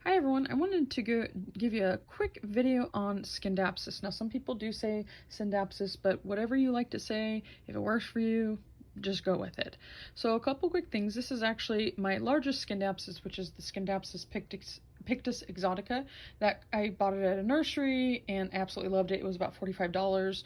Hi everyone, I wanted to give you a quick video on Scindapsus. Now some people do say Scindapsus, but whatever you like to say, if it works for you, just go with it. So a couple quick things. This is actually my largest Scindapsus, which is the Scindapsus pictus exotica. That I bought it at a nursery and absolutely loved it. It was about $45.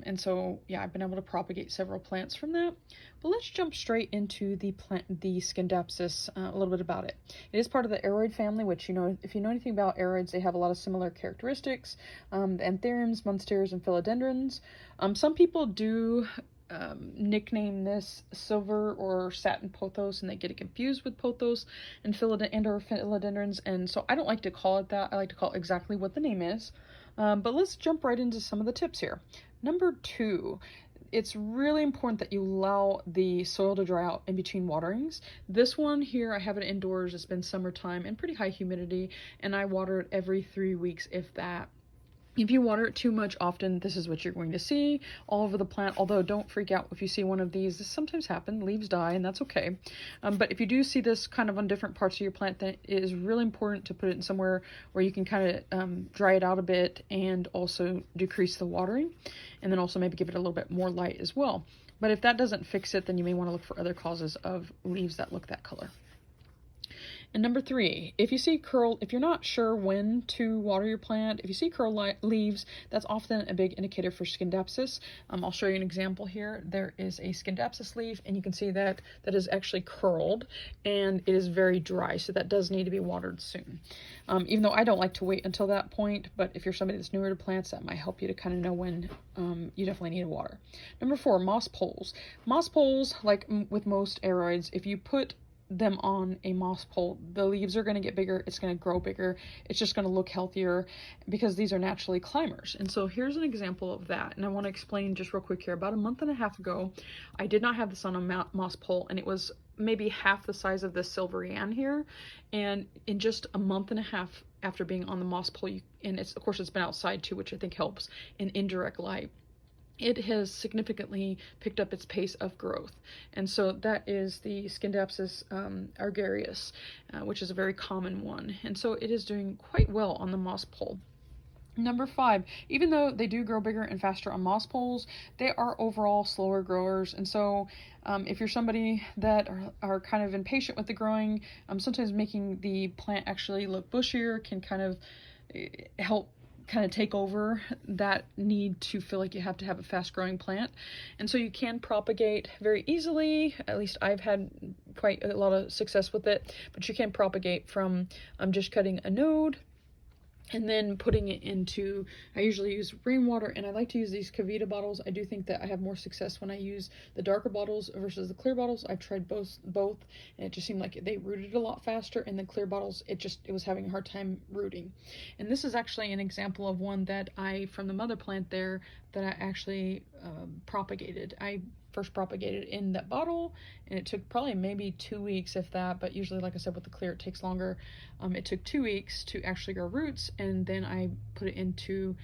And so yeah, I've been able to propagate several plants from that. But let's jump straight into the Scindapsus, a little bit about it. It is part of the aroid family, which, you know, if you know anything about aroids, they have a lot of similar characteristics. The anthuriums, monsteras, and philodendrons. Some people do nickname this silver or satin pothos, and they get it confused with pothos and or philodendrons, and so I don't like to call it that. I like to call it exactly what the name is. But let's jump right into some of the tips here. Number 2, it's really important that you allow the soil to dry out in between waterings. This one here, I have it indoors. It's been summertime and pretty high humidity, and I water it every 3 weeks, if that. If you water it too much often, this is what you're going to see all over the plant. Although don't freak out if you see one of these. This sometimes happens, leaves die, and that's okay. But if you do see this kind of on different parts of your plant, then it is really important to put it in somewhere where you can kind of dry it out a bit and also decrease the watering, and then also maybe give it a little bit more light as well. But if that doesn't fix it, then you may want to look for other causes of leaves that look that color. And number 3, if you're not sure when to water your plant, if you see curl leaves, that's often a big indicator for Scindapsus. I'll show you an example here. There is a Scindapsus leaf, and you can see that that is actually curled, and it is very dry, so that does need to be watered soon. Even though I don't like to wait until that point, but if you're somebody that's newer to plants, that might help you to kind of know when you definitely need to water. Number 4, moss poles. Moss poles, like with most aroids, if you put them on a moss pole, the leaves are going to get bigger, it's going to grow bigger, it's just going to look healthier because these are naturally climbers. And so here's an example of that, and I want to explain just real quick here. About a month and a half ago, I did not have this on a moss pole, and it was maybe half the size of this silverian here, and in just a month and a half after being on the moss pole, and of course it's been outside too, which I think helps, in indirect light, it has significantly picked up its pace of growth. And so that is the Scindapsus argyrius, which is a very common one. And so it is doing quite well on the moss pole. Number 5, even though they do grow bigger and faster on moss poles, they are overall slower growers. And so if you're somebody that are kind of impatient with the growing, sometimes making the plant actually look bushier can kind of help take over that need to feel like you have to have a fast growing plant. And so you can propagate very easily. At least I've had quite a lot of success with it, but you can propagate from just cutting a node and then putting it into, I usually use rainwater, and I like to use these Kavita bottles. I do think that I have more success when I use the darker bottles versus the clear bottles. I've tried both, and it just seemed like they rooted a lot faster, and the clear bottles, it was having a hard time rooting. And this is actually an example of one that from the mother plant there, that I actually propagated. I first propagated in that bottle, and it took probably maybe 2 weeks, if that, but usually, like I said, with the clear it takes longer. It took 2 weeks to actually grow roots, and then I put it into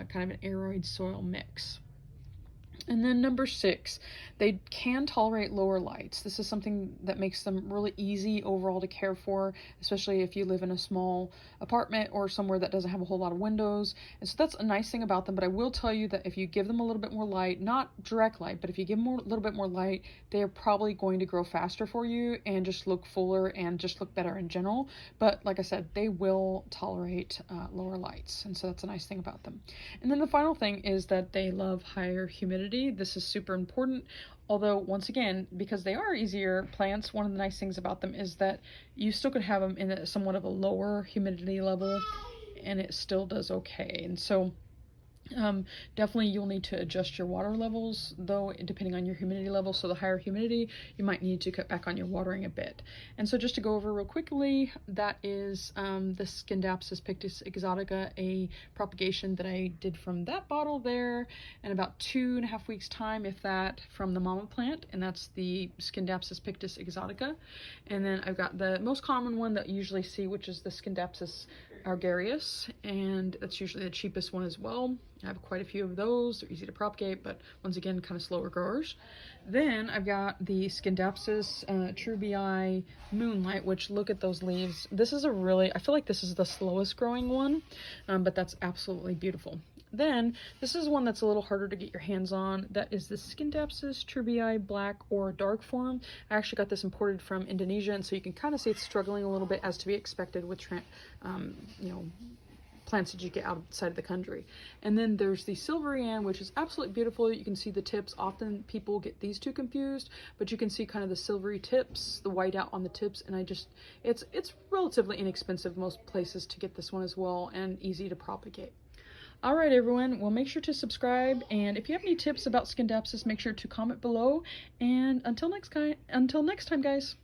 kind of an aroid soil mix. And then number 6, they can tolerate lower lights. This is something that makes them really easy overall to care for, especially if you live in a small apartment or somewhere that doesn't have a whole lot of windows. And so that's a nice thing about them. But I will tell you that if you give them a little bit more light, not direct light, but if you give them a little bit more light, they're probably going to grow faster for you and just look fuller and just look better in general. But like I said, they will tolerate lower lights. And so that's a nice thing about them. And then the final thing is that they love higher humidity. This is super important, although once again, because they are easier plants, one of the nice things about them is that you still could have them in somewhat of a lower humidity level and it still does okay. And so definitely you'll need to adjust your water levels, though, depending on your humidity level. So the higher humidity, you might need to cut back on your watering a bit. And so just to go over real quickly, that is the Scindapsus pictus exotica, a propagation that I did from that bottle there in about 2.5 weeks time, if that, from the mama plant, and that's the Scindapsus pictus exotica. And then I've got the most common one that you usually see, which is the Scindapsus argyrius, and that's usually the cheapest one as well. I have quite a few of those. They're easy to propagate, but once again, kind of slower growers. Then I've got the Scindapsus Trubii Moonlight, which look at those leaves. This is a really, I feel like this is the slowest growing one, but that's absolutely beautiful. Then this is one that's a little harder to get your hands on. That is the Scindapsus Trubii Black or Dark form. I actually got this imported from Indonesia, and so you can kind of see it's struggling a little bit, as to be expected with plants that you get outside of the country. And then there's the Silvery Ann, which is absolutely beautiful. You can see the tips. Often people get these two confused, but you can see kind of the silvery tips, the white out on the tips, and it's relatively inexpensive most places to get this one as well, and easy to propagate. All right, everyone, well, make sure to subscribe, and if you have any tips about Scindapsus, make sure to comment below, and until next time, guys.